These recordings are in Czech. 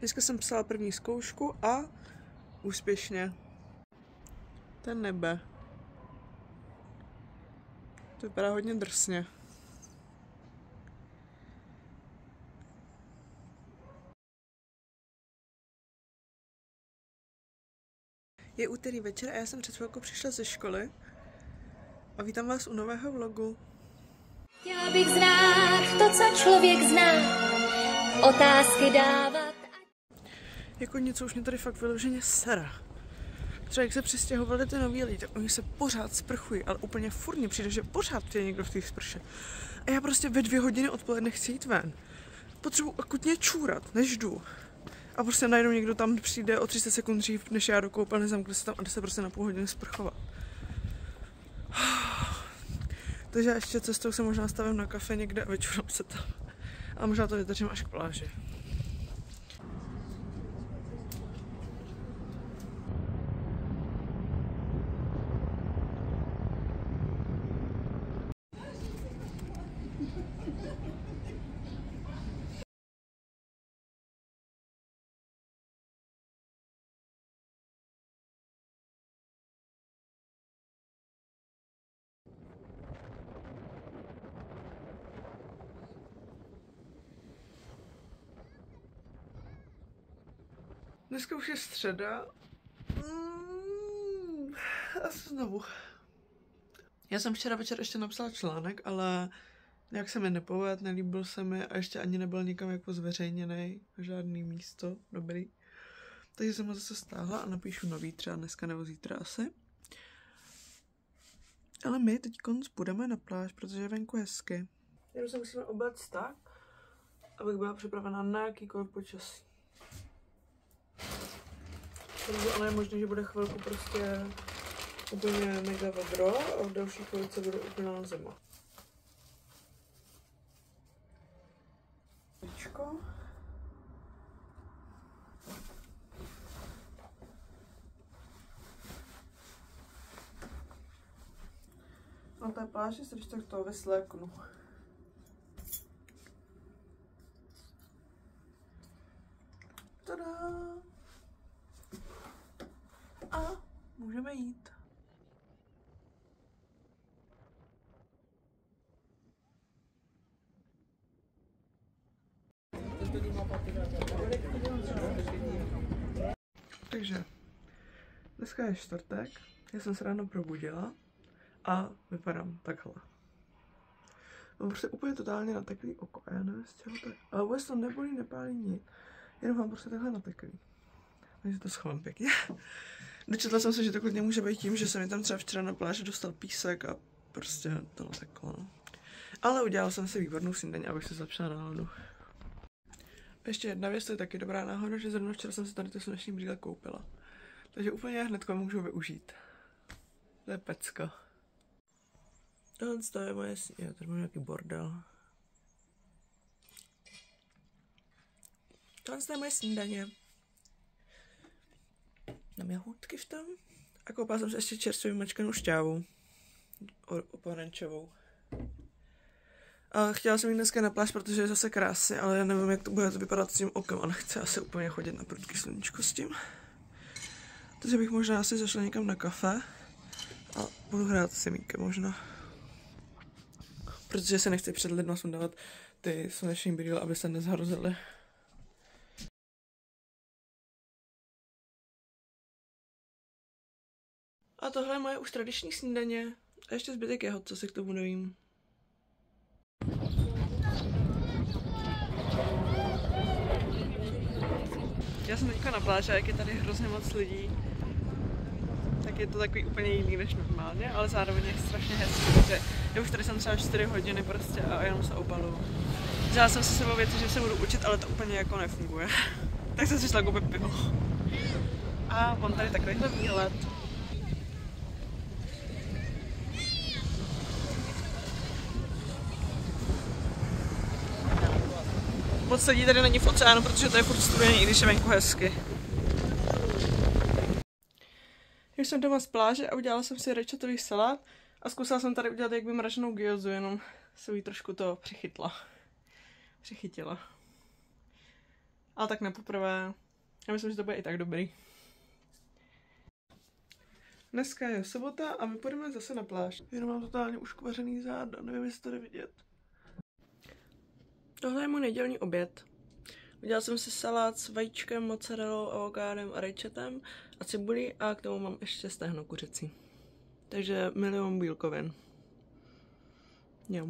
Dneska jsem psala první zkoušku a úspěšně. Ten nebe. To vypadá hodně drsně. Je úterý večer a já jsem před chvilkou přišla ze školy a vítám vás u nového vlogu. Chtěla bych znát to, co člověk zná, otázky dávat. Jako něco už mě tady fakt vyloženě sere. Třeba jak se přistěhovali ty noví lidi, tak oni se pořád sprchují, ale úplně furt mně přijde, že pořád přijde někdo v té sprše. A já prostě ve 2 hodiny odpoledne chci jít ven. Potřebuji akutně čůrat, než jdu. A prostě najednou někdo tam přijde o 30 sekund dřív, než já do koupelny, zamkne se tam a jde se prostě na půl hodiny sprchovat. Takže ještě cestou se možná stavím na kafe někde a vyčurám se tam. A možná to vydržím až k pláži. Dneska už je středa. A znovu. Já jsem včera večer ještě napsala článek, ale nějak se mi nepovedl, nelíbil se mi a ještě ani nebyl nikam jako zveřejněný, žádný místo, dobrý. Takže jsem ho zase stáhla a napíšu nový, třeba dneska nebo zítra asi. Ale my teď půjdeme na pláž, protože je venku hezky. Jenom se musíme obléct tak, abych byla připravená na jakýkoliv počasí. Ale je možné, že bude chvilku prostě úplně mega vedro a v další chvílice bude úplná zima. Na té pláži se když tak toho vysléknu. Tada! A můžeme jít. Takže dneska je čtvrtek, já jsem se ráno probudila a vypadám takhle. Mám prostě úplně totálně nateklý oko a já nevím z čeho to je. Ale vůbec to nebolí, nepálí nic. Jenom mám prostě takhle nateklý. Takže to schovám pěkně. Dočetla jsem se, že to klidně může být tím, že se mi tam třeba včera na pláži dostal písek a prostě to nateklo. No. Ale udělala jsem si výbornou snídaní, abych se zlepšila náladu. Ještě jedna věc, to je taky dobrá náhoda, že zrovna včera jsem se tady to sluneční brýle koupila. Takže úplně hnedko můžu využít. To je pecka. Tohle je moje snídaně, tady mám nějaký bordel. Tohle je moje snídaně. Dám jahůdky v tom. A koupala jsem se ještě čerstvě vymačkanou šťávu. Oporančovou. A chtěla jsem jít dneska na pláž, protože je zase krásně, ale já nevím, jak to bude vypadat s tím okem a nechci asi úplně chodit na prudký sluníčko s tím. Takže bych možná asi zašla někam na kafe a budu hrát s Semíkem možná. Protože se nechci před lidma sundávat ty sluneční brýle, aby se nezhrozily. A tohle je moje už tradiční snídaně. A ještě zbytek jahod, co si k tomu dojím. Já jsem teďka na pláži, jak je tady hrozně moc lidí, tak je to takový úplně jiný než normálně, ale zároveň je strašně hezký, protože já už tady jsem třeba 4 hodiny prostě a jenom se obaluju. Vzala jsem si sebou věci, že se budu učit, ale to úplně jako nefunguje. Tak jsem si šla koupit pivo. A mám tady takovýhle výhled. Moc lidí tady není v oceánu, protože to je furt studený, i když je venku hezky. Když jsem doma z pláže a udělala jsem si rajčatový salát a zkusila jsem tady udělat jak vymraženou gyozu, jenom se jí trošku to přichytila. Ale tak nepoprvé. Já myslím, že to bude i tak dobrý. Dneska je sobota a my půjdeme zase na pláž. Jenom mám totálně uškvařený záda, nevím, jestli to jde vidět. Tohle je můj nedělní oběd. Udělal jsem si salát s vajíčkem, mozzarellou, avokádem a rajčetem a cibulí a k tomu mám ještě stehno kuřecí. Takže milion bílkovin. Jo.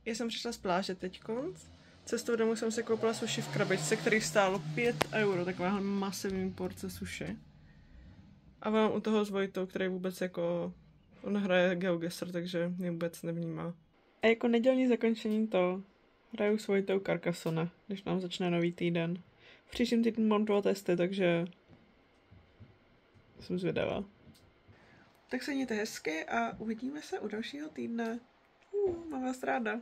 Já jsem přišla z pláže teďkonc. Cestou domů jsem si koupila sushi v krabičce, který stálo 5 €, taková masivní porce sushi. A mám u toho s Vojtou, který vůbec jako... On hraje GeoGuessr, takže mě vůbec nevnímá. A jako nedělní zakončení to hraju s Vojtou Carcassonne, když nám začne nový týden. V příštím týdnu mám 2 testy, takže jsem zvědavá. Tak se mějte hezky a uvidíme se u dalšího týdne. Mám vás ráda.